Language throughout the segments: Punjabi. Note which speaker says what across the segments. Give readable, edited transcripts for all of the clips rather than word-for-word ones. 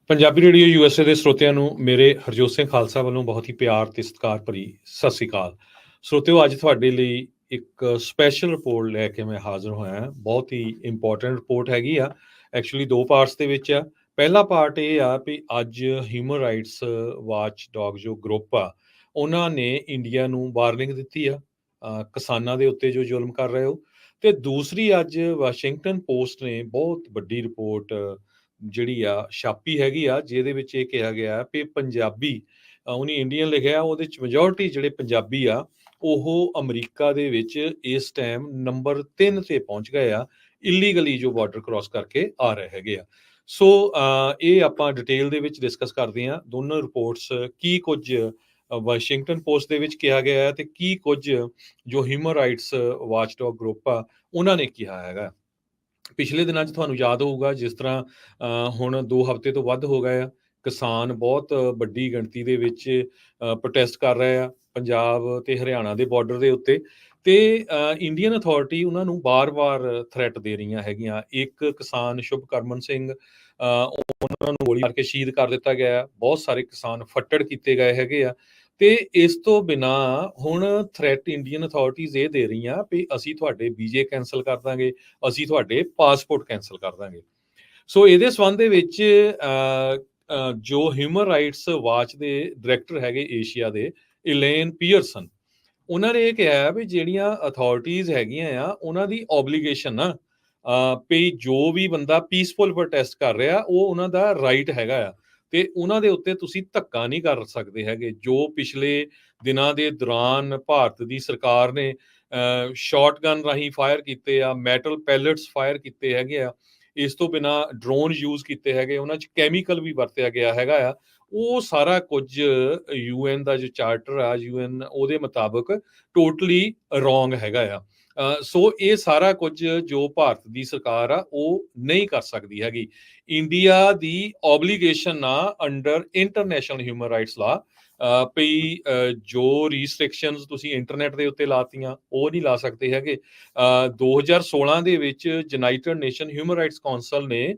Speaker 1: ਪੰਜਾਬੀ ਰੇਡੀਓ ਯੂਐਸਏ ਦੇ ਸਰੋਤਿਆਂ ਨੂੰ ਮੇਰੇ ਹਰਜੋਤ ਸਿੰਘ ਖਾਲਸਾ ਵੱਲੋਂ ਬਹੁਤ ਹੀ ਪਿਆਰ ਤੇ ਸਤਿਕਾਰ ਭਰੀ ਸਤਿ ਸ੍ਰੀ ਅਕਾਲ। ਸਰੋਤਿਓ, ਅੱਜ ਤੁਹਾਡੇ ਲਈ ਇੱਕ ਸਪੈਸ਼ਲ ਰਿਪੋਰਟ ਲੈ ਕੇ ਮੈਂ ਹਾਜ਼ਰ ਹੋਇਆ ਹਾਂ। ਬਹੁਤ ਹੀ ਇੰਪੋਰਟੈਂਟ ਰਿਪੋਰਟ ਹੈਗੀ ਆ। ਐਕਚੁਅਲੀ ਦੋ ਪਾਰਟਸ ਦੇ ਵਿੱਚ ਆ। ਪਹਿਲਾ ਪਾਰਟ ਇਹ ਆ ਵੀ ਅੱਜ ਹਿਊਮਨ ਰਾਈਟਸ ਵਾਚ ਡੌਗ ਜੋ ਗਰੁੱਪ ਆ, ਉਹਨਾਂ ਨੇ ਇੰਡੀਆ ਨੂੰ ਵਾਰਨਿੰਗ ਦਿੱਤੀ ਆ ਕਿਸਾਨਾਂ ਦੇ ਉੱਤੇ ਜੋ ਜ਼ੁਲਮ ਕਰ ਰਹੇ ਹੋ। ਤੇ ਦੂਸਰੀ, ਅੱਜ ਵਾਸ਼ਿੰਗਟਨ ਪੋਸਟ ਨੇ ਬਹੁਤ ਵੱਡੀ ਰਿਪੋਰਟ ਜਿਹੜੀ ਆ ਛਾਪੀ ਹੈਗੀ ਆ, ਜਿਹਦੇ ਵਿੱਚ ਇਹ ਕਿਹਾ ਗਿਆ ਵੀ ਪੰਜਾਬੀ, ਉਹਨੇ ਇੰਡੀਅਨ ਲਿਖਿਆ, ਉਹਦੇ ਚ ਮੈਜੋਰਿਟੀ ਜਿਹੜੇ ਪੰਜਾਬੀ ਆ ਉਹ ਅਮਰੀਕਾ ਦੇ ਵਿੱਚ ਇਸ ਟਾਈਮ ਨੰਬਰ 3 ਤੇ ਪਹੁੰਚ ਗਏ ਆ, ਇਲੀਗਲੀ ਜੋ ਬਾਰਡਰ ਕ੍ਰਾਸ ਕਰਕੇ ਆ ਰਹੇ ਹੈਗੇ ਆ। ਸੋ ਇਹ ਆਪਾਂ ਡਿਟੇਲ ਦੇ ਵਿੱਚ ਡਿਸਕਸ ਕਰਦੇ ਹਾਂ ਦੋਨੋਂ ਰਿਪੋਰਟਸ, ਕੀ ਕੁਝ ਵਾਸ਼ਿੰਗਟਨ ਪੋਸਟ ਦੇ ਵਿੱਚ ਕਿਹਾ ਗਿਆ ਹੈ ਤੇ ਕੀ ਕੁਝ ਜੋ ਹਿਊਮਨ ਰਾਈਟਸ ਵਾਚਡੌਗ ਗਰੁੱਪ ਆ ਉਹਨਾਂ ਨੇ ਕਿਹਾ ਹੈਗਾ। ਪਿਛਲੇ ਦਿਨਾਂ 'ਚ ਤੁਹਾਨੂੰ ਯਾਦ ਹੋਊਗਾ, ਜਿਸ ਤਰ੍ਹਾਂ ਹੁਣ 2 ਹਫ਼ਤੇ ਤੋਂ ਵੱਧ ਹੋ ਗਏ ਆ, ਕਿਸਾਨ ਬਹੁਤ ਵੱਡੀ ਗਿਣਤੀ ਦੇ ਵਿੱਚ ਪ੍ਰੋਟੈਸਟ ਕਰ ਰਹੇ ਆ ਪੰਜਾਬ ਤੇ ਹਰਿਆਣਾ ਦੇ ਬਾਰਡਰ ਦੇ ਉੱਤੇ। ਤੇ ਇੰਡੀਅਨ ਅਥਾਰਟੀ ਉਹਨਾਂ ਨੂੰ ਬਾਰ-ਬਾਰ ਥ੍ਰੈਟ ਦੇ ਰਹੀਆਂ ਹੈਗੀਆਂ। ਇੱਕ ਕਿਸਾਨ ਸ਼ੁਭਕਰਮਨ ਸਿੰਘ, ਉਹਨਾਂ ਨੂੰ ਗੋਲੀ ਮਾਰ ਕੇ ਸ਼ਹੀਦ ਕਰ ਦਿੱਤਾ ਗਿਆ। ਬਹੁਤ ਸਾਰੇ ਕਿਸਾਨ ਫੱਟੜ ਕੀਤੇ ਗਏ ਹੈਗੇ ਆ। ਤੇ ਇਸ ਤੋਂ ਬਿਨਾਂ ਹੁਣ ਥ੍ਰੈਟ ਇੰਡੀਅਨ ਅਥਾਰਟੀਜ਼ ਇਹ ਦੇ ਰਹੀਆਂ ਵੀ ਅਸੀਂ ਤੁਹਾਡੇ ਵੀਜ਼ੇ ਕੈਂਸਲ ਕਰ ਦਾਂਗੇ, ਅਸੀਂ ਤੁਹਾਡੇ ਪਾਸਪੋਰਟ ਕੈਂਸਲ ਕਰ ਦਾਂਗੇ। ਸੋ ਇਹਦੇ ਸੰਬੰਧ ਦੇ ਵਿੱਚ ਜੋ ਹਿਊਮਨ ਰਾਈਟਸ ਵਾਚ ਦੇ ਡਾਇਰੈਕਟਰ ਹੈਗੇ ਏਸ਼ੀਆ ਦੇ, ਇਲੇਨ ਪੀਅਰਸਨ, ਉਹਨਾਂ ਨੇ ਇਹ ਕਿਹਾ ਵੀ ਜਿਹੜੀਆਂ ਅਥਾਰਟੀਜ਼ ਹੈਗੀਆਂ ਆ ਉਹਨਾਂ ਦੀ ਓਬਲੀਗੇਸ਼ਨ ਆ ਵੀ ਜੋ ਵੀ ਬੰਦਾ ਪੀਸਫੁਲ ਪ੍ਰੋਟੈਸਟ ਕਰ ਰਿਹਾ ਉਹ ਉਹਨਾਂ ਦਾ ਰਾਈਟ ਹੈਗਾ ਆ, ਤੇ ਉਹਨਾਂ ਦੇ ਉੱਤੇ ਤੁਸੀਂ ਧੱਕਾ ਨਹੀਂ ਕਰ ਸਕਦੇ ਹੈਗੇ। ਜੋ ਪਿਛਲੇ ਦਿਨਾਂ ਦੇ ਦੌਰਾਨ ਭਾਰਤ ਦੀ ਸਰਕਾਰ ਨੇ ਸ਼ਾਟਗਨ ਰਾਹੀਂ ਫਾਇਰ ਕੀਤੇ ਆ, ਮੈਟਲ ਪੈਲਟਸ ਫਾਇਰ ਕੀਤੇ ਹੈਗੇ ਆ, ਇਸ ਤੋਂ ਬਿਨਾਂ ਡਰੋਨ ਯੂਜ਼ ਕੀਤੇ ਹੈਗੇ, ਉਹਨਾਂ 'ਚ ਕੈਮੀਕਲ ਵੀ ਵਰਤਿਆ ਗਿਆ ਹੈਗਾ ਆ, ਉਹ ਸਾਰਾ ਕੁਝ ਯੂਐਨ ਦਾ ਜੋ ਚਾਰਟਰ ਆ, ਯੂਐਨ ਉਹਦੇ ਮੁਤਾਬਕ ਟੋਟਲੀ ਰੋਂਗ ਹੈਗਾ ਆ। ਸੋ ਇਹ ਸਾਰਾ ਕੁਝ ਜੋ ਭਾਰਤ ਦੀ ਸਰਕਾਰ ਆ ਉਹ ਨਹੀਂ ਕਰ ਸਕਦੀ ਹੈਗੀ। ਇੰਡੀਆ ਦੀ ਓਬਲੀਗੇਸ਼ਨ ਆ ਅੰਡਰ ਇੰਟਰਨੈਸ਼ਨਲ ਹਿਊਮਨ ਰਾਈਟਸ ਲਾ ਵੀ ਜੋ ਰੀਸਟ੍ਰਿਕਸ਼ਨਸ ਤੁਸੀਂ ਇੰਟਰਨੈਟ ਦੇ ਉੱਤੇ ਲਾਤੀਆਂ ਉਹ ਨਹੀਂ ਲਾ ਸਕਦੇ ਹੈਗੇ। 2016 ਦੇ ਵਿੱਚ United nation human rights council ਨੇ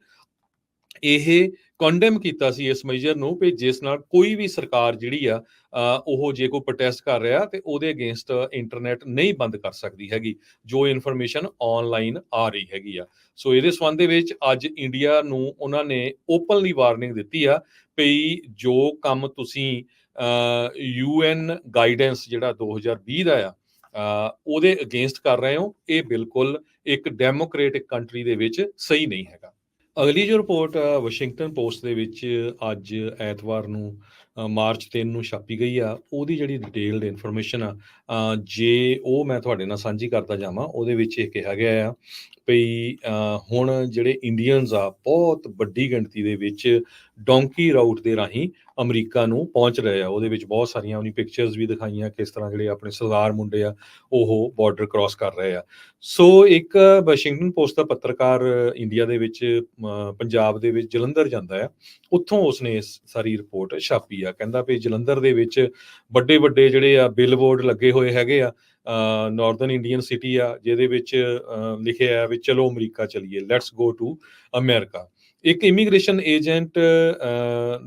Speaker 1: ਇਹ ਕੰਡੈਮ ਕੀਤਾ ਸੀ ਇਸ ਮੇਜਰ ਨੂੰ ਵੀ ਜਿਸ ਨਾਲ ਕੋਈ ਵੀ ਸਰਕਾਰ ਜਿਹੜੀ ਆ ਉਹ ਜੇ ਕੋਈ ਪ੍ਰੋਟੈਸਟ ਕਰ ਰਿਹਾ ਤੇ ਉਹਦੇ ਅਗੇਂਸਟ ਇੰਟਰਨੈਟ ਨਹੀਂ ਬੰਦ ਕਰ ਸਕਦੀ ਹੈਗੀ, ਜੋ ਇਨਫੋਰਮੇਸ਼ਨ ਆਨਲਾਈਨ ਆ ਰਹੀ ਹੈਗੀ ਆ। ਸੋ ਇਹਦੇ ਸੰਬੰਧ ਦੇ ਵਿੱਚ ਅੱਜ ਇੰਡੀਆ ਨੂੰ ਉਹਨਾਂ ਨੇ ਓਪਨਲੀ ਵਾਰਨਿੰਗ ਦਿੱਤੀ ਆ ਵੀ ਜੋ ਕੰਮ ਤੁਸੀਂ ਯੂਐਨ ਗਾਈਡੈਂਸ ਜਿਹੜਾ 2020 ਦਾ ਆ ਉਹਦੇ ਅਗੇਂਸਟ ਕਰ ਰਹੇ ਹੋ, ਇਹ ਬਿਲਕੁਲ ਇੱਕ ਡੈਮੋਕ੍ਰੇਟਿਕ ਕੰਟਰੀ ਦੇ ਵਿੱਚ ਸਹੀ ਨਹੀਂ ਹੈਗਾ। ਅਗਲੀ ਜੋ ਰਿਪੋਰਟ ਵਾਸ਼ਿੰਗਟਨ ਪੋਸਟ ਦੇ ਵਿੱਚ ਅੱਜ ਐਤਵਾਰ ਨੂੰ ਮਾਰਚ 3 ਨੂੰ ਛਾਪੀ ਗਈ ਆ, ਉਹਦੀ ਜਿਹੜੀ ਡਿਟੇਲਡ ਇਨਫੋਰਮੇਸ਼ਨ ਆ ਜੇ ਉਹ ਮੈਂ ਤੁਹਾਡੇ ਨਾਲ ਸਾਂਝੀ ਕਰਦਾ ਜਾਵਾਂ, ਉਹਦੇ ਵਿੱਚ ਇਹ ਕਿਹਾ ਗਿਆ ਆ ਵੀ ਹੁਣ ਜਿਹੜੇ ਇੰਡੀਅਨਸ ਆ ਬਹੁਤ ਵੱਡੀ ਗਿਣਤੀ ਦੇ ਵਿੱਚ ਡੋਂਕੀ ਰਾਊਟ ਦੇ ਰਾਹੀਂ ਅਮਰੀਕਾ ਨੂੰ ਪਹੁੰਚ ਰਹੇ ਆ। ਉਹਦੇ ਵਿੱਚ ਬਹੁਤ ਸਾਰੀਆਂ ਉਹਨੀ ਪਿਕਚਰਸ ਵੀ ਦਿਖਾਈਆਂ ਕਿਸ ਤਰ੍ਹਾਂ ਜਿਹੜੇ ਆਪਣੇ ਸਰਦਾਰ ਮੁੰਡੇ ਆ ਉਹ ਬਾਰਡਰ ਕ੍ਰਾਸ ਕਰ ਰਹੇ ਆ। ਸੋ ਇੱਕ ਵਾਸ਼ਿੰਗਟਨ ਪੋਸਟ ਦਾ ਪੱਤਰਕਾਰ ਇੰਡੀਆ ਦੇ ਵਿੱਚ ਪੰਜਾਬ ਦੇ ਵਿੱਚ ਜਲੰਧਰ ਜਾਂਦਾ ਆ, ਉੱਥੋਂ ਉਸਨੇ ਇਸ ਸਾਰੀ ਰਿਪੋਰਟ ਛਾਪੀ ਆ। ਕਹਿੰਦਾ ਵੀ ਜਲੰਧਰ ਦੇ ਵਿੱਚ ਵੱਡੇ ਵੱਡੇ ਜਿਹੜੇ ਆ ਬਿਲਬੋਰਡ ਲੱਗੇ ਹੋਏ ਹੈਗੇ ਆ, ਨਾਰਦਰਨ ਇੰਡੀਅਨ ਸਿਟੀ ਆ, ਜਿਹਦੇ ਵਿੱਚ ਲਿਖਿਆ ਵੀ ਚਲੋ ਅਮਰੀਕਾ ਚਲੀਏ, ਲੈਟਸ ਗੋ ਟੂ ਅਮਰੀਕਾ। ਇੱਕ ਇਮੀਗ੍ਰੇਸ਼ਨ ਏਜੰਟ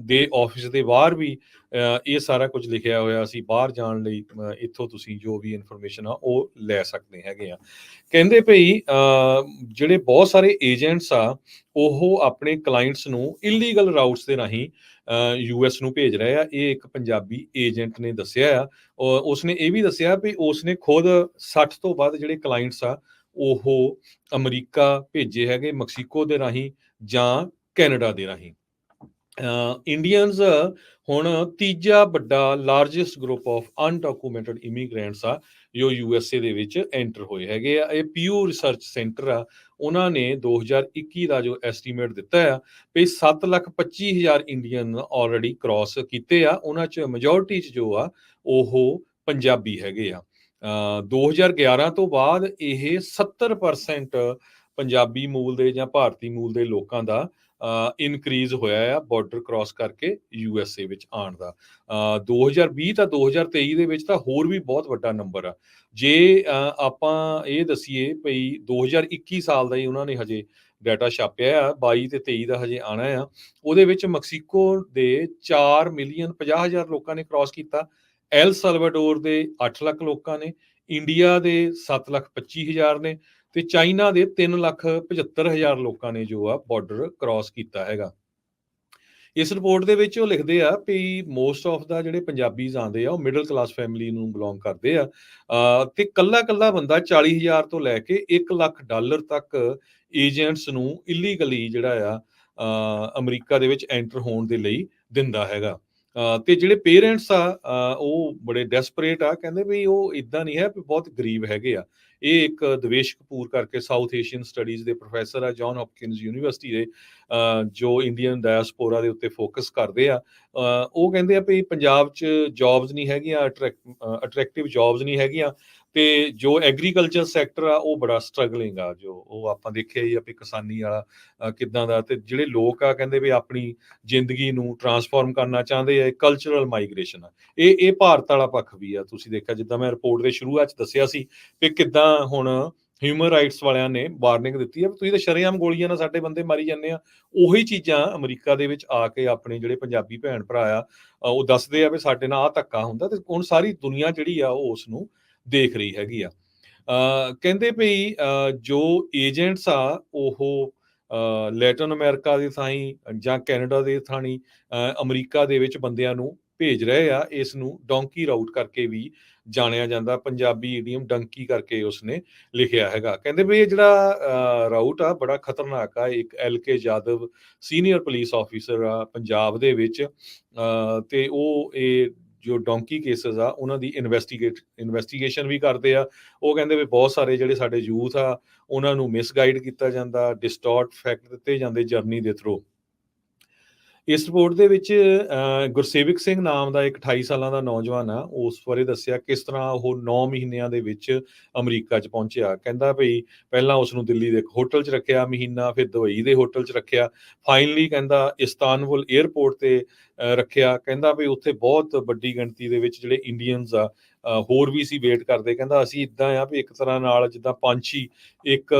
Speaker 1: ਦੇ ਆਫਿਸ ਦੇ ਬਾਹਰ ਵੀ ਇਹ ਸਾਰਾ ਕੁਝ ਲਿਖਿਆ ਹੋਇਆ ਸੀ, ਬਾਹਰ ਜਾਣ ਲਈ ਇੱਥੋਂ ਤੁਸੀਂ ਜੋ ਵੀ ਇਨਫੋਰਮੇਸ਼ਨ ਆ ਉਹ ਲੈ ਸਕਦੇ ਹੈਗੇ ਆ। ਕਹਿੰਦੇ ਭਈ ਜਿਹੜੇ ਬਹੁਤ ਸਾਰੇ ਏਜੰਟਸ ਆ ਉਹ ਆਪਣੇ ਕਲਾਇੰਟਸ ਨੂੰ ਇਲੀਗਲ ਰਾਊਟਸ ਦੇ ਰਾਹੀਂ ਯੂਐਸ ਨੂੰ ਭੇਜ ਰਹੇ ਆ। ਇਹ ਇੱਕ ਪੰਜਾਬੀ ਏਜੰਟ ਨੇ ਦੱਸਿਆ ਆ। ਉਸਨੇ ਇਹ ਵੀ ਦੱਸਿਆ ਵੀ ਉਸਨੇ ਖੁਦ 60 ਤੋਂ ਵੱਧ ਜਿਹੜੇ ਕਲਾਇੰਟਸ ਆ ਉਹ ਅਮਰੀਕਾ ਭੇਜੇ ਹੈਗੇ, ਮੈਕਸੀਕੋ ਦੇ ਰਾਹੀਂ ਜਾਂ ਕੈਨੇਡਾ ਦੇ ਰਾਹੀਂ। ਇੰਡੀਅਨਸ ਹੁਣ ਤੀਜਾ ਵੱਡਾ largest group of undocumented immigrants ਆ ਜੋ ਯੂਐਸਏ ਦੇ ਵਿੱਚ ਐਂਟਰ ਹੋਏ ਹੈਗੇ ਆ। ਇਹ ਪਿਊ ਰਿਸਰਚ ਸੈਂਟਰ ਆ, ਉਹਨਾਂ ਨੇ 2021 ਦਾ ਜੋ ਐਸਟੀਮੇਟ ਦਿੱਤਾ ਆ ਵੀ 7,25,000 ਇੰਡੀਅਨ ਆਲਰੇਡੀ ਕ੍ਰਾਸ ਕੀਤੇ ਆ। ਉਹਨਾਂ 'ਚ ਮੈਜੋਰਿਟੀ 'ਚ ਜੋ ਆ ਉਹ ਪੰਜਾਬੀ ਹੈਗੇ ਆ। 2011 ਤੋਂ ਬਾਅਦ ਇਹ 70% ਪੰਜਾਬੀ ਮੂਲ ਦੇ ਜਾਂ ਭਾਰਤੀ ਮੂਲ ਦੇ ਲੋਕਾਂ ਦਾ ਇਨਕਰੀਜ਼ ਹੋਇਆ ਆ ਬਾਰਡਰ ਕ੍ਰਾਸ ਕਰਕੇ ਯੂਐਸਏ ਵਿੱਚ ਆਉਣ ਦਾ। 2020 ਤਾਂ 2023 ਦੇ ਵਿੱਚ ਤਾਂ ਹੋਰ ਵੀ ਬਹੁਤ ਵੱਡਾ ਨੰਬਰ ਆ। ਜੇ ਆਪਾਂ ਇਹ ਦਸੀਏ ਭਈ 2021 ਸਾਲ ਦਾ ਹੀ ਉਹਨਾਂ ਨੇ ਹਜੇ ਡਾਟਾ ਛਾਪਿਆ ਆ 22 ਤੇ 23 ਦਾ ਹਜੇ ਆਣਾ ਆ। ਉਹਦੇ ਵਿੱਚ ਮੈਕਸੀਕੋ ਦੇ 4,50,000 ਲੋਕਾਂ ਨੇ ਕ੍ਰਾਸ ਕੀਤਾ, ਐਲ ਸਲਵਾਡੋਰ ਦੇ 8 ਲੱਖ ਲੋਕਾਂ ਨੇ, ਇੰਡੀਆ ਦੇ 7,25,000 ਨੇ ਤੇ ਚਾਈਨਾ ਦੇ 3,75,000 ਲੋਕਾਂ ਨੇ ਜੋ ਆ ਬਾਰਡਰ ਕ੍ਰਾਸ ਕੀਤਾ ਹੈਗਾ। ਇਸ ਰਿਪੋਰਟ ਦੇ ਵਿੱਚ ਉਹ ਲਿਖਦੇ ਆ ਵੀ ਮੋਸਟ ਆਫ ਦਾ ਜਿਹੜੇ ਪੰਜਾਬੀਜ਼ ਆਉਂਦੇ ਆ ਉਹ ਮਿਡਲ ਕਲਾਸ ਫੈਮਿਲੀ ਨੂੰ ਬਿਲੋਂਗ ਕਰਦੇ ਆ, ਤੇ ਕੱਲਾ ਬੰਦਾ 40,000 ਤੋਂ ਲੈ ਕੇ $1 ਲੱਖ ਤੱਕ ਏਜੰਟਸ ਨੂੰ ਇਲੀਗਲੀ ਜਿਹੜਾ ਆ ਅਮਰੀਕਾ ਦੇ ਵਿੱਚ ਐਂਟਰ ਹੋਣ ਦੇ ਲਈ ਦਿੰਦਾ ਹੈਗਾ। ਤੇ ਜਿਹੜੇ ਪੇਰੈਂਟਸ ਆ ਉਹ ਬੜੇ ਡੈਸਪਰੇਟ ਆ, ਕਹਿੰਦੇ ਵੀ ਉਹ ਇਦਾਂ ਨਹੀਂ ਹੈ ਵੀ ਬਹੁਤ ਗਰੀਬ ਹੈਗੇ ਆ। ਇਹ ਇੱਕ ਦਵੇਸ਼ ਕਪੂਰ ਕਰਕੇ ਸਾਊਥ ਏਸ਼ੀਅਨ ਸਟੱਡੀਜ਼ ਦੇ ਪ੍ਰੋਫੈਸਰ ਆ ਜੌਨ ਹੌਪਕਿੰਸ ਯੂਨੀਵਰਸਿਟੀ ਦੇ, ਜੋ ਇੰਡੀਅਨ ਡਾਇਸਪੋਰਾ ਦੇ ਉੱਤੇ ਫੋਕਸ ਕਰਦੇ ਆ। ਉਹ ਕਹਿੰਦੇ ਆ ਵੀ ਪੰਜਾਬ 'ਚ ਜੌਬਸ ਨਹੀਂ ਹੈਗੀਆਂ, ਅਟਰੈਕਟਿਵ ਜੌਬਸ ਨਹੀਂ ਹੈਗੀਆਂ, ਤੇ ਜੋ ਐਗਰੀਕਲਚਰ ਸੈਕਟਰ ਆ ਉਹ ਬੜਾ ਸਟਰਗਲਿੰਗ ਆ। ਜੋ ਉਹ ਆਪਾਂ ਦੇਖਿਆ ਹੀ ਆ ਵੀ ਕਿਸਾਨੀ ਵਾਲਾ ਕਿੱਦਾਂ ਦਾ, ਤੇ ਜਿਹੜੇ ਲੋਕ ਆ ਕਹਿੰਦੇ ਵੀ ਆਪਣੀ ਜ਼ਿੰਦਗੀ ਨੂੰ ਟਰਾਂਸਫਾਰਮ ਕਰਨਾ ਚਾਹੁੰਦੇ ਆ। ਕਲਚਰਲ ਮਾਈਗ੍ਰੇਸ਼ਨ ਆ, ਇਹ ਭਾਰਤ ਵਾਲਾ ਪੱਖ ਵੀ ਆ। ਤੁਸੀਂ ਦੇਖਿਆ ਜਿੱਦਾਂ ਮੈਂ ਰਿਪੋਰਟ ਦੇ ਸ਼ੁਰੂਆਤ 'ਚ ਦੱਸਿਆ ਸੀ ਕਿ ਕਿੱਦਾਂ ਹੁਣ ਹਿਊਮਨ ਰਾਈਟਸ ਵਾਲਿਆਂ ਨੇ ਵਾਰਨਿੰਗ ਦਿੱਤੀ ਆ ਵੀ ਤੁਸੀਂ ਤਾਂ ਸ਼ਰੇਆਮ ਗੋਲੀਆਂ ਨਾਲ ਸਾਡੇ ਬੰਦੇ ਮਾਰੀ ਜਾਂਦੇ ਆ। ਉਹੀ ਚੀਜ਼ਾਂ ਅਮਰੀਕਾ ਦੇ ਵਿੱਚ ਆ ਕੇ ਆਪਣੇ ਜਿਹੜੇ ਪੰਜਾਬੀ ਭੈਣ ਭਰਾ ਆ ਉਹ ਦੱਸਦੇ ਆ ਵੀ ਸਾਡੇ ਨਾਲ ਆਹ ਧੱਕਾ ਹੁੰਦਾ, ਤੇ ਹੁਣ ਸਾਰੀ ਦੁਨੀਆ ਜਿਹੜੀ ਆ ਉਹ ਉਸ ਨੂੰ ਦੇਖ ਰਹੀ ਹੈਗੀ ਆ। ਕਹਿੰਦੇ ਵੀ ਜੋ ਏਜੰਟਸ ਆ ਉਹ ਲੈਟਿਨ ਅਮਰੀਕਾ ਦੇ ਥਾਈਂ ਜਾਂ ਕੈਨੇਡਾ ਦੇ ਥਾਣੀ ਅਮਰੀਕਾ ਦੇ ਵਿੱਚ ਬੰਦਿਆਂ ਨੂੰ ਭੇਜ ਰਹੇ ਆ। ਇਸ ਨੂੰ ਡੋਂਕੀ ਰਾਊਟ ਕਰਕੇ ਵੀ ਜਾਣਿਆ ਜਾਂਦਾ, ਪੰਜਾਬੀ ਈਡੀਅਮ ਡੰਕੀ ਕਰਕੇ ਉਸਨੇ ਲਿਖਿਆ ਹੈਗਾ। ਕਹਿੰਦੇ ਵੀ ਇਹ ਜਿਹੜਾ ਰਾਊਟ ਆ ਬੜਾ ਖਤਰਨਾਕ ਆ। ਇੱਕ LK Yadav senior police officer ਆ ਪੰਜਾਬ ਦੇ ਵਿੱਚ, ਤੇ ਉਹ ਇਹ ਜੋ ਡੋਂਕੀ ਕੇਸਿਸ ਆ ਉਹਨਾਂ ਦੀ ਇਨਵੈਸਟੀਗੇਸ਼ਨ ਵੀ ਕਰਦੇ ਆ। ਉਹ ਕਹਿੰਦੇ ਵੀ ਬਹੁਤ ਸਾਰੇ ਜਿਹੜੇ ਸਾਡੇ ਯੂਥ ਆ ਉਹਨਾਂ ਨੂੰ ਮਿਸਗਾਈਡ ਕੀਤਾ ਜਾਂਦਾ, ਡਿਸਟੋਰਟ ਫੈਕਟ ਦਿੱਤੇ ਜਾਂਦੇ ਜਰਨੀ ਦੇ ਥਰੂ। ਇਸ ਰਿਪੋਰਟ ਦੇ ਵਿੱਚ ਗੁਰਸੇਵਕ ਸਿੰਘ ਨਾਮ ਦਾ ਇੱਕ 28 ਸਾਲਾਂ ਦਾ ਨੌਜਵਾਨ ਆ, ਉਸ ਬਾਰੇ ਦੱਸਿਆ ਕਿਸ ਤਰ੍ਹਾਂ ਉਹ 9 ਮਹੀਨਿਆਂ ਦੇ ਵਿੱਚ ਅਮਰੀਕਾ 'ਚ ਪਹੁੰਚਿਆ। ਕਹਿੰਦਾ ਵੀ ਪਹਿਲਾਂ ਉਸ ਨੂੰ ਦਿੱਲੀ ਦੇ ਇੱਕ ਹੋਟਲ 'ਚ ਰੱਖਿਆ ਮਹੀਨਾ, ਫਿਰ ਦੁਬਈ ਦੇ ਹੋਟਲ 'ਚ ਰੱਖਿਆ, ਫਾਈਨਲੀ ਕਹਿੰਦਾ ਇਸਤਾਨਬੁਲ ਏਅਰਪੋਰਟ ਤੇ ਰੱਖਿਆ। ਕਹਿੰਦਾ ਵੀ ਉੱਥੇ ਬਹੁਤ ਵੱਡੀ ਗਿਣਤੀ ਦੇ ਵਿੱਚ ਜਿਹੜੇ ਇੰਡੀਅਨਸ ਆ ਹੋਰ ਵੀ ਸੀ ਵੇਟ ਕਰਦੇ। ਕਹਿੰਦਾ ਅਸੀਂ ਇੱਦਾਂ ਆ ਵੀ ਇੱਕ ਤਰ੍ਹਾਂ ਨਾਲ ਜਿੱਦਾਂ ਪੰਛੀ ਇੱਕ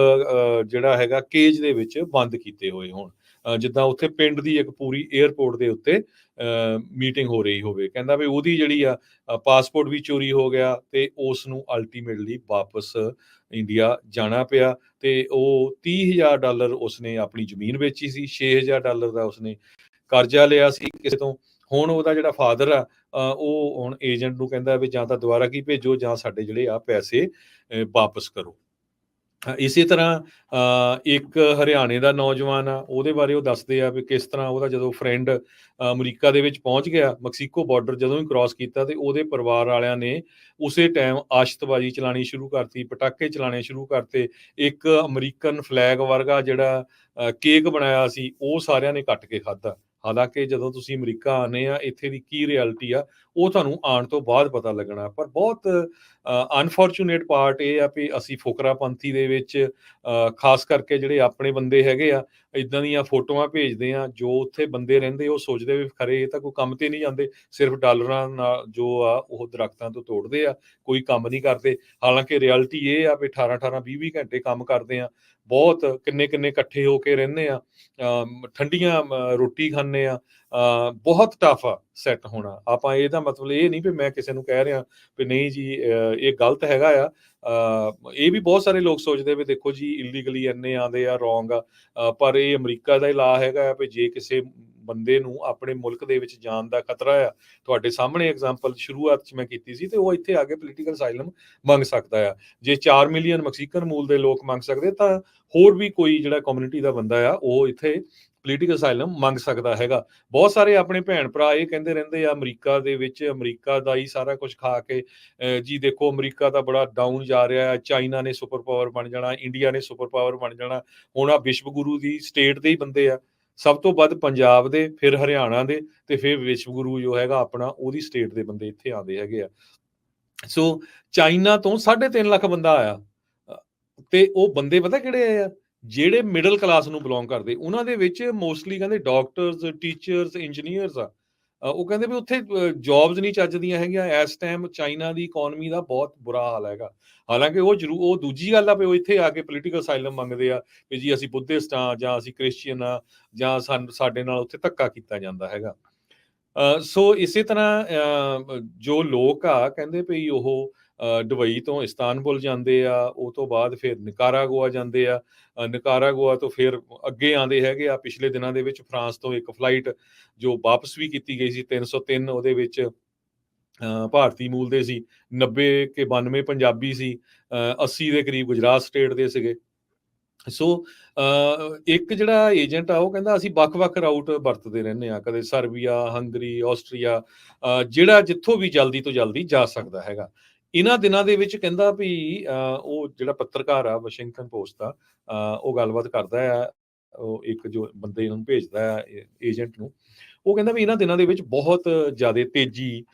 Speaker 1: ਜਿਹੜਾ ਹੈਗਾ ਕੇਜ ਦੇ ਵਿੱਚ ਬੰਦ ਕੀਤੇ ਹੋਏ ਹੋਣ, ਜਿੱਦਾਂ ਉੱਥੇ ਪਿੰਡ ਦੀ ਇੱਕ ਪੂਰੀ ਏਅਰਪੋਰਟ ਦੇ ਉੱਤੇ ਮੀਟਿੰਗ ਹੋ ਰਹੀ ਹੋਵੇ। ਕਹਿੰਦਾ ਵੀ ਉਹਦੀ ਜਿਹੜੀ ਆ ਪਾਸਪੋਰਟ ਵੀ ਚੋਰੀ ਹੋ ਗਿਆ ਤੇ ਉਸ ਨੂੰ ਅਲਟੀਮੇਟਲੀ ਵਾਪਸ ਇੰਡੀਆ ਜਾਣਾ ਪਿਆ। ਤੇ ਉਹ $30,000 ਉਸਨੇ ਆਪਣੀ ਜ਼ਮੀਨ ਵੇਚੀ ਸੀ, $6,000 ਦਾ ਉਸਨੇ ਕਰਜ਼ਾ ਲਿਆ ਸੀ ਕਿਸੇ ਤੋਂ। ਹੁਣ ਉਹਦਾ ਜਿਹੜਾ ਫਾਦਰ ਆ ਉਹ ਹੁਣ ਏਜੰਟ ਨੂੰ ਕਹਿੰਦਾ ਵੀ ਜਾਂ ਤਾਂ ਦੁਬਾਰਾ ਕੀ ਭੇਜੋ ਜਾਂ ਸਾਡੇ ਜਿਹੜੇ ਆ ਪੈਸੇ ਵਾਪਸ ਕਰੋ। ਇਸੇ ਤਰ੍ਹਾਂ ਇੱਕ ਹਰਿਆਣੇ ਦਾ ਨੌਜਵਾਨ ਆ, ਉਹਦੇ ਬਾਰੇ ਉਹ ਦੱਸਦੇ ਆ ਵੀ ਕਿਸ ਤਰ੍ਹਾਂ ਉਹਦਾ ਜਦੋਂ ਫਰੈਂਡ ਅਮਰੀਕਾ ਦੇ ਵਿੱਚ ਪਹੁੰਚ ਗਿਆ, ਮੈਕਸੀਕੋ ਬਾਰਡਰ ਜਦੋਂ ਹੀ ਕ੍ਰਾਸ ਕੀਤਾ ਤੇ ਉਹਦੇ ਪਰਿਵਾਰ ਵਾਲਿਆਂ ਨੇ ਉਸੇ ਟਾਈਮ ਆਸ਼ਤਬਾਜ਼ੀ ਚਲਾਣੀ ਸ਼ੁਰੂ ਕਰਤੀ, ਪਟਾਕੇ ਚਲਾਣੇ ਸ਼ੁਰੂ ਕਰਤੇ। ਇੱਕ ਅਮਰੀਕਨ ਫਲੈਗ ਵਰਗਾ ਜਿਹੜਾ ਕੇਕ ਬਣਾਇਆ ਸੀ ਉਹ ਸਾਰਿਆਂ ਨੇ ਕੱਟ ਕੇ ਖਾਧਾ। ਹਾਲਾਂਕਿ ਜਦੋਂ ਤੁਸੀਂ ਅਮਰੀਕਾ ਆਉਂਦੇ ਆ ਇੱਥੇ ਦੀ ਕੀ ਰਿਐਲਿਟੀ ਆ ਉਹ ਤੁਹਾਨੂੰ ਆਉਣ ਤੋਂ ਬਾਅਦ ਪਤਾ ਲੱਗਣਾ। ਪਰ ਬਹੁਤ ਅਨਫੋਰਚੂਨੇਟ ਪਾਰਟ ਇਹ ਆ ਵੀ ਅਸੀਂ ਫੁਕਰਾਪੰਥੀ ਦੇ ਵਿੱਚ ਖਾਸ ਕਰਕੇ ਜਿਹੜੇ ਆਪਣੇ ਬੰਦੇ ਹੈਗੇ ਆ ਇਦਾਂ ਦੀਆਂ ਫੋਟੋਆਂ ਭੇਜਦੇ ਆ। ਜੋ ਉੱਥੇ ਬੰਦੇ ਰਹਿੰਦੇ ਉਹ ਸੋਚਦੇ ਵੀ ਖਰੇ ਇਹ ਤਾਂ ਕੋਈ ਕੰਮ ਤੇ ਨਹੀਂ ਜਾਂਦੇ, ਸਿਰਫ ਡਾਲਰਾਂ ਨਾਲ ਜੋ ਆ ਉਹ ਦਰਖਤਾਂ ਤੋਂ ਤੋੜਦੇ ਆ, ਕੋਈ ਕੰਮ ਨਹੀਂ ਕਰਦੇ। ਹਾਲਾਂਕਿ ਰਿਐਲਿਟੀ ਇਹ ਆ ਵੀ 18-18 20-20 ਘੰਟੇ ਕੰਮ ਕਰਦੇ ਆ, ਬਹੁਤ ਕਿੰਨੇ ਇਕੱਠੇ ਹੋ ਕੇ ਰਹਿੰਦੇ ਆ, ਠੰਡੀਆਂ ਰੋਟੀ ਖਾਂਦੇ ਆ। ਬਹੁਤ ਟਫ ਆ ਸੈੱਟ ਹੋਣਾ। ਆਪਾਂ ਇਹਦਾ ਮਤਲਬ ਇਹ ਨਹੀਂ ਵੀ ਮੈਂ ਕਿਸੇ ਨੂੰ ਕਹਿ ਰਿਹਾ ਵੀ ਨਹੀਂ ਜੀ ਇਹ ਗਲਤ ਹੈਗਾ ਆ। ਇਹ ਵੀ ਬਹੁਤ ਸਾਰੇ ਲੋਕ ਸੋਚਦੇ ਵੀ ਦੇਖੋ ਜੀ ਇਲੀਗਲੀ ਇੰਨੇ ਆਉਂਦੇ ਆ, ਰੋਂਗ ਆ। ਪਰ ਇਹ ਅਮਰੀਕਾ ਦਾ ਹੀ ਲਾ ਹੈਗਾ ਆ ਵੀ ਜੇ ਕਿਸੇ ਬੰਦੇ ਨੂੰ ਆਪਣੇ ਮੁਲਕ ਦੇ ਵਿੱਚ ਜਾਣ ਦਾ ਖਤਰਾ ਆ, ਤੁਹਾਡੇ ਸਾਹਮਣੇ ਐਗਜ਼ਾਮਪਲ ਸ਼ੁਰੂਆਤ 'ਚ ਮੈਂ ਕੀਤੀ ਸੀ, ਤੇ ਉਹ ਇੱਥੇ ਆ ਕੇ ਪੋਲੀਟੀਕਲ ਅਸਾਈਲਮ ਮੰਗ ਸਕਦਾ ਆ। ਜੇ 4 ਮਿਲੀਅਨ ਮੈਕਸੀਕਨ ਮੂਲ ਦੇ ਲੋਕ ਮੰਗ ਸਕਦੇ ਤਾਂ ਹੋਰ ਵੀ ਕੋਈ ਜਿਹੜਾ ਕਮਿਊਨਿਟੀ ਦਾ ਬੰਦਾ ਆ ਉਹ ਇੱਥੇ ਪੋਲੀਟੀਕਲ ਅਸਾਈਲਮ ਮੰਗ ਸਕਦਾ ਹੈਗਾ। ਬਹੁਤ ਸਾਰੇ ਆਪਣੇ ਭੈਣ ਭਰਾ ਇਹ ਕਹਿੰਦੇ ਰਹਿੰਦੇ ਆ ਅਮਰੀਕਾ ਦੇ ਵਿੱਚ ਅਮਰੀਕਾ ਦਾ ਹੀ ਸਾਰਾ ਕੁਝ ਖਾ ਕੇ ਜੀ ਦੇਖੋ ਅਮਰੀਕਾ ਤਾਂ ਬੜਾ ਡਾਊਨ ਜਾ ਰਿਹਾ ਹੈ, ਚਾਈਨਾ ਨੇ ਸੁਪਰ ਪਾਵਰ ਬਣ ਜਾਣਾ, ਇੰਡੀਆ ਨੇ ਸੁਪਰ ਪਾਵਰ ਬਣ ਜਾਣਾ। ਹੁਣ ਆ ਵਿਸ਼ਵ ਗੁਰੂ ਦੀ ਸਟੇਟ ਦੇ ਹੀ ਬੰਦੇ ਆ, ਸਭ ਤੋਂ ਵੱਧ ਪੰਜਾਬ ਦੇ, ਫਿਰ ਹਰਿਆਣਾ ਦੇ, ਤੇ ਫਿਰ ਵਿਸ਼ਵ ਗੁਰੂ ਜੋ ਹੈਗਾ ਆਪਣਾ ਉਹਦੀ ਸਟੇਟ ਦੇ ਬੰਦੇ ਇੱਥੇ ਆਉਂਦੇ ਹੈਗੇ ਆ। ਸੋ ਚਾਈਨਾ ਤੋਂ 3.5 ਲੱਖ ਬੰਦਾ ਆਇਆ, ਤੇ ਉਹ ਬੰਦੇ ਪਤਾ ਕਿਹੜੇ ਆ? ਜਿਹੜੇ ਮਿਡਲ ਕਲਾਸ ਨੂੰ ਬਿਲੋਂਗ ਕਰਦੇ। ਉਹਨਾਂ ਦੇ ਵਿੱਚ ਮੋਸਟਲੀ ਕਹਿੰਦੇ ਡਾਕਟਰਸ, ਟੀਚਰਸ, ਇੰਜੀਨੀਅਰਸ ਆ। ਉਹ ਕਹਿੰਦੇ ਵੀ ਉੱਥੇ ਜੌਬਸ ਨਹੀਂ ਚੱਜ ਦੀਆਂ ਹੈਗੀਆਂ। ਇਸ ਟਾਈਮ ਚਾਈਨਾ ਦੀ ਇਕੋਨਮੀ ਦਾ ਬਹੁਤ ਬੁਰਾ ਹਾਲ ਹੈਗਾ। ਹਾਲਾਂਕਿ ਉਹ ਦੂਜੀ ਗੱਲ ਆ ਵੀ ਉਹ ਇੱਥੇ ਆ ਕੇ ਪੋਲੀਟੀਕਲ ਅਸਾਈਲਮ ਮੰਗਦੇ ਆ ਵੀ ਜੀ ਅਸੀਂ ਬੁੱਧਿਸਟ ਹਾਂ ਜਾਂ ਅਸੀਂ ਕ੍ਰਿਸਚੀਅਨ ਆ ਜਾਂ ਸਾਡੇ ਨਾਲ ਉੱਥੇ ਧੱਕਾ ਕੀਤਾ ਜਾਂਦਾ ਹੈਗਾ। ਸੋ ਇਸੇ ਤਰ੍ਹਾਂ ਜੋ ਲੋਕ ਆ ਕਹਿੰਦੇ ਵੀ ਉਹ ਦੁਬਈ ਤੋਂ ਇਸਤਾਨਬੁਲ ਜਾਂਦੇ ਆ, ਉਹ ਤੋਂ ਬਾਅਦ ਫਿਰ ਨਿਕਾਰਾਗੁਆ ਜਾਂਦੇ ਆ, ਨਿਕਾਰਾਗੁਆ ਤੋਂ ਫਿਰ ਅੱਗੇ ਆਉਂਦੇ ਹੈਗੇ ਆ। ਪਿਛਲੇ ਦਿਨਾਂ ਦੇ ਵਿੱਚ ਫਰਾਂਸ ਤੋਂ ਇੱਕ ਫਲਾਈਟ ਜੋ ਵਾਪਸ ਵੀ ਕੀਤੀ ਗਈ ਸੀ 303, ਉਹਦੇ ਵਿੱਚ ਭਾਰਤੀ ਮੂਲ ਦੇ ਸੀ, 90 ਕੇ 92 ਪੰਜਾਬੀ ਸੀ, 80 ਦੇ ਕਰੀਬ ਗੁਜਰਾਤ ਸਟੇਟ ਦੇ ਸੀਗੇ। ਸੋ ਇੱਕ ਜਿਹੜਾ ਏਜੰਟ ਆ ਉਹ ਕਹਿੰਦਾ ਅਸੀਂ ਵੱਖ-ਵੱਖ ਰਾਊਟ ਵਰਤਦੇ ਰਹਿੰਦੇ ਆ, ਕਦੇ ਸਰਬੀਆ, ਹੰਗਰੀ, ਆਸਟਰੀਆ, ਜਿਹੜਾ ਜਿੱਥੋਂ ਵੀ ਜਲਦੀ ਤੋਂ ਜਲਦੀ ਜਾ ਸਕਦਾ ਹੈਗਾ। ਇਹਨਾਂ ਦਿਨਾਂ ਦੇ ਵਿੱਚ ਕਹਿੰਦਾ ਵੀ ਉਹ ਜਿਹੜਾ ਪੱਤਰਕਾਰ ਆ ਵਾਸ਼ਿੰਗਟਨ ਪੋਸਟ ਦਾ, ਉਹ ਗੱਲਬਾਤ ਕਰਦਾ ਆ, ਉਹ ਇੱਕ ਜੋ ਬੰਦੇ ਨੂੰ ਭੇਜਦਾ ਆ ਏਜੰਟ ਨੂੰ, ਉਹ ਕਹਿੰਦਾ ਵੀ ਇਹਨਾਂ ਦਿਨਾਂ ਦੇ ਵਿੱਚ ਬਹੁਤ ਜ਼ਿਆਦਾ ਤੇਜ਼ੀ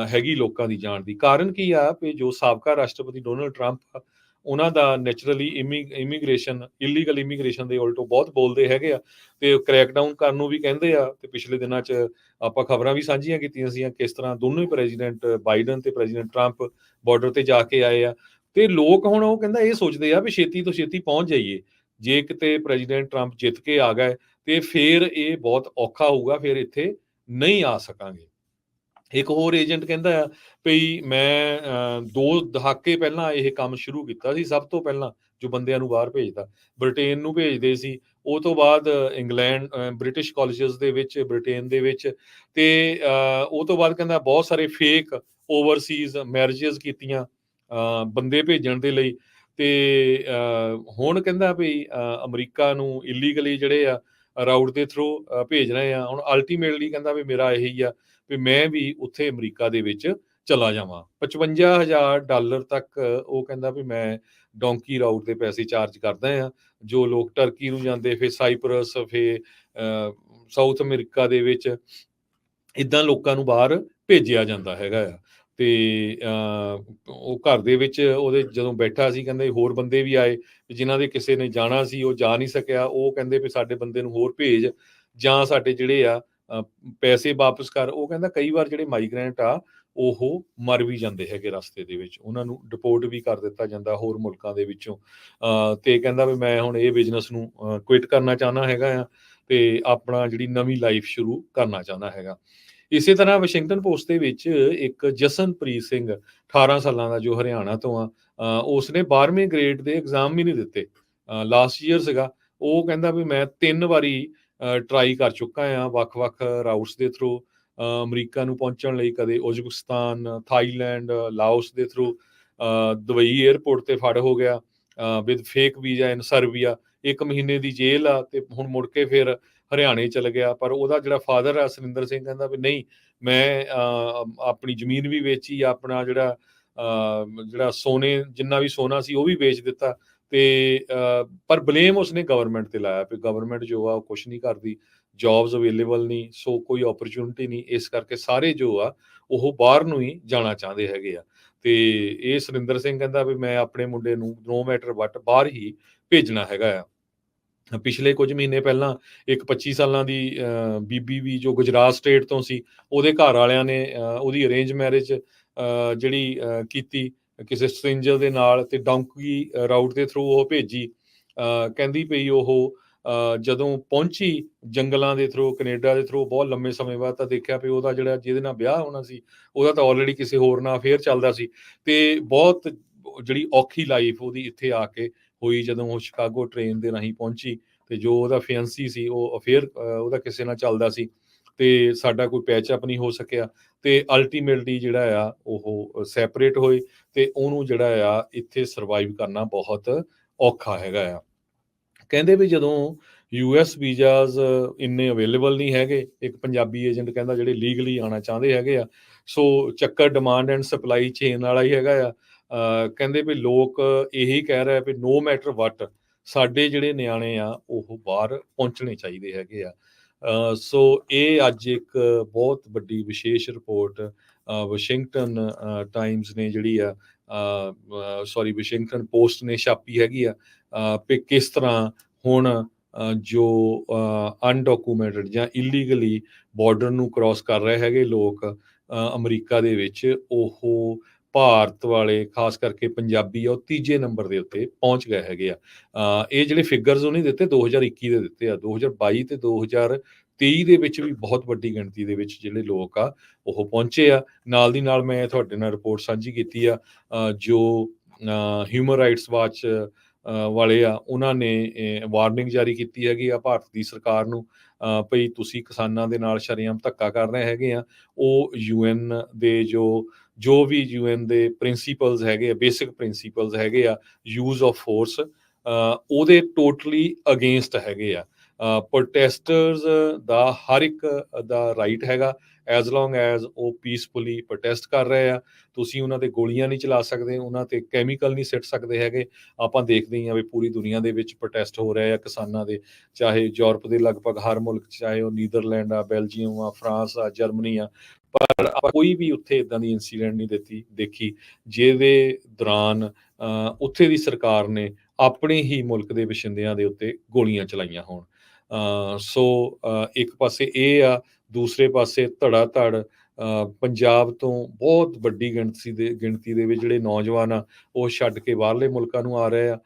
Speaker 1: ਹੈਗੀ ਲੋਕਾਂ ਦੀ ਜਾਣ ਦੀ। ਕਾਰਨ ਕੀ ਆ ਵੀ ਜੋ ਸਾਬਕਾ ਰਾਸ਼ਟਰਪਤੀ ਡੋਨਲਡ ਟਰੰਪ ਆ, ਉਹਨਾਂ ਦਾ ਨੈਚੁਰਲੀ ਇਮੀਗ੍ਰੇਸ਼ਨ, ਇਲੀਗਲ ਇਮੀਗ੍ਰੇਸ਼ਨ ਦੇ ਉਲਟੋ ਬਹੁਤ ਬੋਲਦੇ ਹੈਗੇ ਆ ਤੇ ਕ੍ਰੈਕਡਾਊਨ ਕਰਨ ਨੂੰ ਵੀ ਕਹਿੰਦੇ ਆ। ਤੇ ਪਿਛਲੇ ਦਿਨਾਂ 'ਚ ਆਪਾਂ ਖਬਰਾਂ ਵੀ ਸਾਂਝੀਆਂ ਕੀਤੀਆਂ ਸੀਗੀਆਂ ਕਿਸ ਤਰ੍ਹਾਂ ਦੋਨੋਂ ਹੀ ਪ੍ਰੈਜ਼ੀਡੈਂਟ ਬਾਈਡਨ ਤੇ ਪ੍ਰੈਜ਼ੀਡੈਂਟ ਟਰੰਪ ਬਾਰਡਰ ਤੇ ਜਾ ਕੇ ਆਏ ਆ। ਤੇ ਲੋਕ ਹੁਣ ਉਹ ਕਹਿੰਦਾ ਇਹ ਸੋਚਦੇ ਆ ਵੀ ਛੇਤੀ ਤੋਂ ਛੇਤੀ ਪਹੁੰਚ ਜਾਈਏ। ਜੇ ਕਿਤੇ ਪ੍ਰੈਜ਼ੀਡੈਂਟ ਟਰੰਪ ਜਿੱਤ ਕੇ ਆ ਗਏ ਤੇ ਫਿਰ ਇਹ ਬਹੁਤ ਔਖਾ ਹੋਊਗਾ, ਫਿਰ ਇੱਥੇ ਨਹੀਂ ਆ ਸਕਾਂਗੇ। ਇੱਕ ਹੋਰ ਏਜੰਟ ਕਹਿੰਦਾ ਆ ਵੀ ਮੈਂ 2 ਦਹਾਕੇ ਪਹਿਲਾਂ ਇਹ ਕੰਮ ਸ਼ੁਰੂ ਕੀਤਾ ਸੀ। ਸਭ ਤੋਂ ਪਹਿਲਾਂ ਜੋ ਬੰਦਿਆਂ ਨੂੰ ਬਾਹਰ ਭੇਜਦਾ, ਬ੍ਰਿਟੇਨ ਨੂੰ ਭੇਜਦੇ ਸੀ, ਉਹ ਤੋਂ ਬਾਅਦ ਇੰਗਲੈਂਡ, ਬ੍ਰਿਟਿਸ਼ ਕਾਲਜਿਸ ਦੇ ਵਿੱਚ ਬ੍ਰਿਟੇਨ ਦੇ ਵਿੱਚ, ਤੇ ਉਹ ਤੋਂ ਬਾਅਦ ਕਹਿੰਦਾ ਬਹੁਤ ਸਾਰੇ ਫੇਕ ਓਵਰਸੀਜ਼ ਮੈਰਿਜਸ ਕੀਤੀਆਂ ਬੰਦੇ ਭੇਜਣ ਦੇ ਲਈ। ਤੇ ਹੁਣ ਕਹਿੰਦਾ ਵੀ ਅਮਰੀਕਾ ਨੂੰ ਇਲੀਗਲੀ ਜਿਹੜੇ ਆ ਰਾਊਟ ਦੇ ਥਰੂ ਭੇਜ ਰਹੇ ਆ। ਹੁਣ ਅਲਟੀਮੇਟਲੀ ਕਹਿੰਦਾ ਵੀ ਮੇਰਾ ਇਹੀ ਆ ਵੀ ਮੈਂ ਵੀ ਉੱਥੇ ਅਮਰੀਕਾ ਦੇ ਵਿੱਚ ਚਲਾ ਜਾਵਾਂ। $55,000 ਤੱਕ ਉਹ ਕਹਿੰਦਾ ਵੀ ਮੈਂ ਡੋਂਕੀ ਰਾਊਟ ਦੇ ਪੈਸੇ ਚਾਰਜ ਕਰਦਾ ਆ। ਜੋ ਲੋਕ ਟਰਕੀ ਨੂੰ ਜਾਂਦੇ, ਫਿਰ ਸਾਈਪਰਸ, ਫਿਰ ਸਾਊਥ ਅਮਰੀਕਾ ਦੇ ਵਿੱਚ ਇੱਦਾਂ ਲੋਕਾਂ ਨੂੰ ਬਾਹਰ ਭੇਜਿਆ ਜਾਂਦਾ ਹੈਗਾ ਆ। ਤੇ ਉਹ ਘਰ ਦੇ ਵਿੱਚ ਉਹਦੇ ਜਦੋਂ ਬੈਠਾ ਸੀ, ਕਹਿੰਦੇ ਹੋਰ ਬੰਦੇ ਵੀ ਆਏ ਜਿਨ੍ਹਾਂ ਦੇ ਕਿਸੇ ਨੇ ਜਾਣਾ ਸੀ, ਉਹ ਜਾ ਨਹੀਂ ਸਕਿਆ। ਉਹ ਕਹਿੰਦੇ ਵੀ ਸਾਡੇ ਬੰਦੇ ਨੂੰ ਹੋਰ ਭੇਜ ਜਾਂ ਸਾਡੇ ਜਿਹੜੇ ਆ ਪੈਸੇ ਵਾਪਸ ਕਰ। ਉਹ ਕਹਿੰਦਾ ਕਈ ਵਾਰ ਜਿਹੜੇ ਮਾਈਗ੍ਰੈਂਟ ਆ ਉਹ ਮਰ ਵੀ ਜਾਂਦੇ ਹੈਗੇ ਰਸਤੇ ਦੇ ਵਿੱਚ, ਉਹਨਾਂ ਨੂੰ ਡਿਪੋਰਟ ਵੀ ਕਰ ਦਿੱਤਾ ਜਾਂਦਾ ਹੋਰ ਮੁਲਕਾਂ ਦੇ ਵਿੱਚੋਂ। ਤੇ ਕਹਿੰਦਾ ਵੀ ਮੈਂ ਹੁਣ ਇਹ ਬਿਜ਼ਨਸ ਨੂੰ ਕੁਇਟ ਕਰਨਾ ਚਾਹੁੰਦਾ ਹੈਗਾ ਆ ਤੇ ਆਪਣਾ ਜਿਹੜੀ ਨਵੀਂ ਲਾਈਫ ਸ਼ੁਰੂ ਕਰਨਾ ਚਾਹੁੰਦਾ ਹੈਗਾ। ਇਸੇ ਤਰ੍ਹਾਂ ਵਾਸ਼ਿੰਗਟਨ ਪੋਸਟ ਦੇ ਵਿੱਚ ਇੱਕ ਜਸਨਪ੍ਰੀਤ ਸਿੰਘ 18 ਸਾਲਾਂ ਦਾ ਜੋ ਹਰਿਆਣਾ ਤੋਂ ਆ, ਉਸਨੇ 12ਵੇਂ ਗ੍ਰੇਡ ਦੇ ਐਗਜ਼ਾਮ ਵੀ ਨਹੀਂ ਦਿੱਤੇ। ਲਾਸਟ ਈਅਰ ਸੀਗਾ। ਉਹ ਕਹਿੰਦਾ ਵੀ ਮੈਂ 3 ਵਾਰੀ ਟਰਾਈ ਕਰ ਚੁੱਕਾ ਆ ਵੱਖ-ਵੱਖ ਰਾਊਟਸ ਦੇ ਥਰੂ ਅਮਰੀਕਾ ਨੂੰ ਪਹੁੰਚਣ ਲਈ, ਕਦੇ ਉਜ਼ਬੇਕਿਸਤਾਨ, ਥਾਈਲੈਂਡ, ਲਾਓਸ ਦੇ ਥਰੂ। ਦੁਬਈ ਏਅਰਪੋਰਟ ਤੇ ਫੜ ਹੋ ਗਿਆ with fake visa in Serbia. 1 ਮਹੀਨੇ ਦੀ ਜੇਲ੍ਹ ਆ ਤੇ ਹੁਣ ਮੁੜ ਕੇ ਫਿਰ ਹਰਿਆਣੇ ਚਲ ਗਿਆ। ਪਰ ਉਹਦਾ ਜਿਹੜਾ ਫਾਦਰ ਆ ਸੁਰਿੰਦਰ ਸਿੰਘ ਕਹਿੰਦਾ ਵੀ ਨਹੀਂ, ਮੈਂ ਆਪਣੀ ਜ਼ਮੀਨ ਵੀ ਵੇਚੀ, ਆਪਣਾ ਜਿਹੜਾ ਸੋਨੇ ਜਿੰਨਾ ਵੀ ਸੋਨਾ ਸੀ ਉਹ ਵੀ ਵੇਚ ਦਿੱਤਾ। ਤੇ ਪਰ ਬਲੇਮ ਉਸਨੇ ਗਵਰਨਮੈਂਟ ਤੇ ਲਾਇਆ ਵੀ ਗਵਰਨਮੈਂਟ ਜੋ ਆ ਉਹ ਕੁਛ ਨਹੀਂ ਕਰਦੀ, ਜੌਬਸ ਅਵੇਲੇਬਲ ਨਹੀਂ, ਸੋ ਕੋਈ ਓਪਰਚੁਨਿਟੀ ਨਹੀਂ, ਇਸ ਕਰਕੇ ਸਾਰੇ ਜੋ ਆ ਉਹ ਬਾਹਰ ਨੂੰ ਹੀ ਜਾਣਾ ਚਾਹੁੰਦੇ ਹੈਗੇ ਆ। ਤੇ ਇਹ ਸੁਰਿੰਦਰ ਸਿੰਘ ਕਹਿੰਦਾ ਵੀ ਮੈਂ ਆਪਣੇ ਮੁੰਡੇ ਨੂੰ ਨੋ ਮੈਟਰ ਵਟ ਬਾਹਰ ਹੀ ਭੇਜਣਾ ਹੈਗਾ ਆ। ਪਿਛਲੇ ਕੁਝ ਮਹੀਨੇ ਪਹਿਲਾਂ ਇੱਕ 25 ਸਾਲਾਂ ਦੀ ਬੀਬੀ ਵੀ ਜੋ ਗੁਜਰਾਤ ਸਟੇਟ ਤੋਂ ਸੀ, ਉਹਦੇ ਘਰ ਵਾਲਿਆਂ ਨੇ ਉਹਦੀ ਅਰੇਂਜ ਮੈਰਿਜ ਜਿਹੜੀ ਕੀਤੀ ਕਿਸੇ ਸਟ੍ਰੇਂਜਰ ਦੇ ਨਾਲ, ਤੇ ਡੋਂਕੀ ਰਾਊਟ ਦੇ ਥਰੂ ਉਹ ਭੇਜੀ। ਕਹਿੰਦੀ ਪਈ ਉਹ ਜਦੋਂ ਪਹੁੰਚੀ ਜੰਗਲਾਂ ਦੇ ਥਰੂ, ਕੈਨੇਡਾ ਦੇ ਥਰੂ, ਬਹੁਤ ਲੰਮੇ ਸਮੇਂ ਬਾਅਦ, ਤਾਂ ਦੇਖਿਆ ਵੀ ਉਹਦਾ ਜਿਹੜਾ ਜਿਹਦੇ ਨਾਲ ਵਿਆਹ ਹੋਣਾ ਸੀ ਉਹਦਾ ਤਾਂ ਆਲਰੇਡੀ ਕਿਸੇ ਹੋਰ ਨਾਲ ਅਫੇਅਰ ਚੱਲਦਾ ਸੀ। ਤੇ ਬਹੁਤ ਜਿਹੜੀ ਔਖੀ ਲਾਈਫ ਉਹਦੀ ਇੱਥੇ ਆ ਕੇ ਹੋਈ ਜਦੋਂ ਉਹ ਸ਼ਿਕਾਗੋ ਟ੍ਰੇਨ ਦੇ ਰਾਹੀਂ ਪਹੁੰਚੀ। ਤੇ ਜੋ ਉਹਦਾ ਫਿਆਂਸੀ ਸੀ ਉਹ ਅਫੇਅਰ ਉਹਦਾ ਕਿਸੇ ਨਾਲ ਚੱਲਦਾ ਸੀ ਤੇ ਸਾਡਾ ਕੋਈ ਪੈਚਅਪ ਨਹੀਂ ਹੋ ਸਕਿਆ। ਤੇ ਅਲਟੀਮੇਟਲੀ ਜਿਹੜਾ ਆ ਉਹ ਸੈਪਰੇਟ ਹੋਏ ਤੇ ਉਹਨੂੰ ਜਿਹੜਾ ਆ ਇੱਥੇ ਸਰਵਾਈਵ ਕਰਨਾ ਬਹੁਤ ਔਖਾ ਹੈਗਾ ਆ। ਕਹਿੰਦੇ ਵੀ ਜਦੋਂ ਯੂਐਸ ਵੀਜ਼ਾਸ ਇੰਨੇ ਅਵੇਲੇਬਲ ਨਹੀਂ ਹੈਗੇ, ਇੱਕ ਪੰਜਾਬੀ ਏਜੰਟ ਕਹਿੰਦਾ ਜਿਹੜੇ ਲੀਗਲੀ ਆਉਣਾ ਚਾਹੁੰਦੇ ਹੈਗੇ ਆ, ਸੋ ਚੱਕਰ ਡਿਮਾਂਡ ਐਂਡ ਸਪਲਾਈ ਚੇਨ ਵਾਲਾ ਹੀ ਹੈਗਾ ਆ। ਕਹਿੰਦੇ ਵੀ ਲੋਕ ਇਹੀ ਕਹਿ ਰਹੇ ਵੀ ਨੋ ਮੈਟਰ ਵਟ ਸਾਡੇ ਜਿਹੜੇ ਨਿਆਣੇ ਆ ਉਹ ਬਾਹਰ ਪਹੁੰਚਣੇ ਚਾਹੀਦੇ ਹੈਗੇ ਆ। ਸੋ ਇਹ ਅੱਜ ਇੱਕ ਬਹੁਤ ਵੱਡੀ ਵਿਸ਼ੇਸ਼ ਰਿਪੋਰਟ ਵਾਸ਼ਿੰਗਟਨ ਟਾਈਮਸ ਨੇ ਜਿਹੜੀ ਆ ਵਾਸ਼ਿੰਗਟਨ ਪੋਸਟ ਨੇ ਛਾਪੀ ਹੈਗੀ ਆ ਵੀ ਕਿਸ ਤਰ੍ਹਾਂ ਹੁਣ ਜੋ ਅਨਡਾਕੂਮੈਂਟਡ ਜਾਂ ਇਲੀਗਲੀ ਬਾਰਡਰ ਨੂੰ ਕ੍ਰਾਸ ਕਰ ਰਹੇ ਹੈਗੇ ਲੋਕ ਅਮਰੀਕਾ ਦੇ ਵਿੱਚ, ਉਹ ਭਾਰਤ ਵਾਲੇ ਖਾਸ ਕਰਕੇ ਪੰਜਾਬੀ ਆ, ਉਹ ਤੀਜੇ ਨੰਬਰ ਦੇ ਉੱਤੇ ਪਹੁੰਚ ਗਏ ਹੈਗੇ ਆ। ਇਹ ਜਿਹੜੇ ਫਿਗਰਸ ਉਹਨੇ ਦਿੱਤੇ 2021 ਦੇ ਦਿੱਤੇ ਆ, 2022 ਤੇ 2023 ਦੇ ਵਿੱਚ ਵੀ ਬਹੁਤ ਵੱਡੀ ਗਿਣਤੀ ਦੇ ਵਿੱਚ ਜਿਹੜੇ ਲੋਕ ਆ ਉਹ ਪਹੁੰਚੇ ਆ। ਨਾਲ ਦੀ ਨਾਲ ਮੈਂ ਤੁਹਾਡੇ ਨਾਲ ਰਿਪੋਰਟ ਸਾਂਝੀ ਕੀਤੀ ਆ, ਜੋ ਹਿਊਮਨ ਰਾਈਟਸ ਵਾਚ ਵਾਲੇ ਆ, ਉਹਨਾਂ ਨੇ ਵਾਰਨਿੰਗ ਜਾਰੀ ਕੀਤੀ ਹੈਗੀ ਆ ਭਾਰਤ ਦੀ ਸਰਕਾਰ ਨੂੰ, ਭਈ ਤੁਸੀਂ ਕਿਸਾਨਾਂ ਦੇ ਨਾਲ ਸ਼ਰੇਆਮ ਧੱਕਾ ਕਰ ਰਹੇ ਹੈਗੇ ਆ। ਉਹ UN ਦੇ ਜੋ ਵੀ UN ਦੇ ਪ੍ਰਿੰਸੀਪਲਸ ਹੈਗੇ ਆ, ਬੇਸਿਕ ਪ੍ਰਿੰਸੀਪਲਸ ਹੈਗੇ ਆ ਯੂਜ਼ ਆਫ ਫੋਰਸ, ਉਹਦੇ ਟੋਟਲੀ ਅਗੇਂਸਟ ਹੈਗੇ ਆ। ਪ੍ਰੋਟੈਸਟਰਸ ਦਾ ਹਰ ਇੱਕ ਦਾ ਰਾਈਟ ਹੈਗਾ, ਐਜ਼ ਲੌਂਗ ਐਜ਼ ਉਹ ਪੀਸਫੁਲੀ ਪ੍ਰੋਟੈਸਟ ਕਰ ਰਹੇ ਆ। ਤੁਸੀਂ ਉਹਨਾਂ ਤੇ ਗੋਲੀਆਂ ਨਹੀਂ ਚਲਾ ਸਕਦੇ, ਉਹਨਾਂ ਤੇ ਕੈਮੀਕਲ ਨਹੀਂ ਸਿੱਟ ਸਕਦੇ ਹੈਗੇ। ਆਪਾਂ ਦੇਖਦੇ ਹੀ ਹਾਂ ਵੀ ਪੂਰੀ ਦੁਨੀਆ ਦੇ ਵਿੱਚ ਪ੍ਰੋਟੈਸਟ ਹੋ ਰਹੇ ਆ ਕਿਸਾਨਾਂ ਦੇ, ਚਾਹੇ ਯੂਰਪ ਦੇ ਲਗਭਗ ਹਰ ਮੁਲਕ, ਚਾਹੇ ਉਹ ਨੀਦਰਲੈਂਡ ਆ, ਬੈਲਜੀਅਮ ਆ, ਫਰਾਂਸ ਆ, ਜਰਮਨੀ ਆ, ਪਰ ਆਪਾਂ ਕੋਈ ਵੀ ਉੱਥੇ ਇਦਾਂ ਦੀ ਇੰਸੀਡੈਂਟ ਨਹੀਂ ਦੇਖੀ ਜਿਹਦੇ ਦੌਰਾਨ ਉੱਥੇ ਦੀ ਸਰਕਾਰ ਨੇ ਆਪਣੇ ਹੀ ਮੁਲਕ ਦੇ ਵਸਿੰਦਿਆਂ ਦੇ ਉੱਤੇ ਗੋਲੀਆਂ ਚਲਾਈਆਂ ਹੋਣ। ਸੋ ਇੱਕ ਪਾਸੇ ਇਹ ਆ, ਦੂਸਰੇ ਪਾਸੇ ਧੜਾ ਧੜ ਪੰਜਾਬ ਤੋਂ ਬਹੁਤ ਵੱਡੀ ਗਿਣਤੀ ਦੇ ਵਿੱਚ ਜਿਹੜੇ ਨੌਜਵਾਨ ਆ ਉਹ ਛੱਡ ਕੇ ਬਾਹਰਲੇ ਮੁਲਕਾਂ ਨੂੰ ਆ ਰਹੇ ਆ।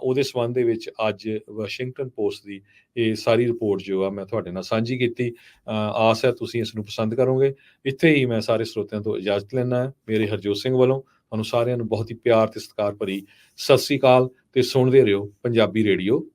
Speaker 1: ਉਹਦੇ ਸੰਬੰਧ ਦੇ ਵਿੱਚ ਅੱਜ ਵਾਸ਼ਿੰਗਟਨ ਪੋਸਟ ਦੀ ਇਹ ਸਾਰੀ ਰਿਪੋਰਟ ਜੋ ਆ ਮੈਂ ਤੁਹਾਡੇ ਨਾਲ ਸਾਂਝੀ ਕੀਤੀ। ਆਸ ਹੈ ਤੁਸੀਂ ਇਸ ਨੂੰ ਪਸੰਦ ਕਰੋਗੇ। ਇੱਥੇ ਹੀ ਮੈਂ ਸਾਰੇ ਸਰੋਤਿਆਂ ਤੋਂ ਇਜਾਜ਼ਤ ਲੈਣਾ ਹੈ। ਮੇਰੇ ਹਰਜੋਤ ਸਿੰਘ ਵੱਲੋਂ ਤੁਹਾਨੂੰ ਸਾਰਿਆਂ ਨੂੰ ਬਹੁਤ ਹੀ ਪਿਆਰ ਤੇ ਸਤਿਕਾਰ ਭਰੀ ਸਤਿ ਸ੍ਰੀ ਅਕਾਲ, ਤੇ ਸੁਣਦੇ ਰਹੋ ਪੰਜਾਬੀ ਰੇਡੀਓ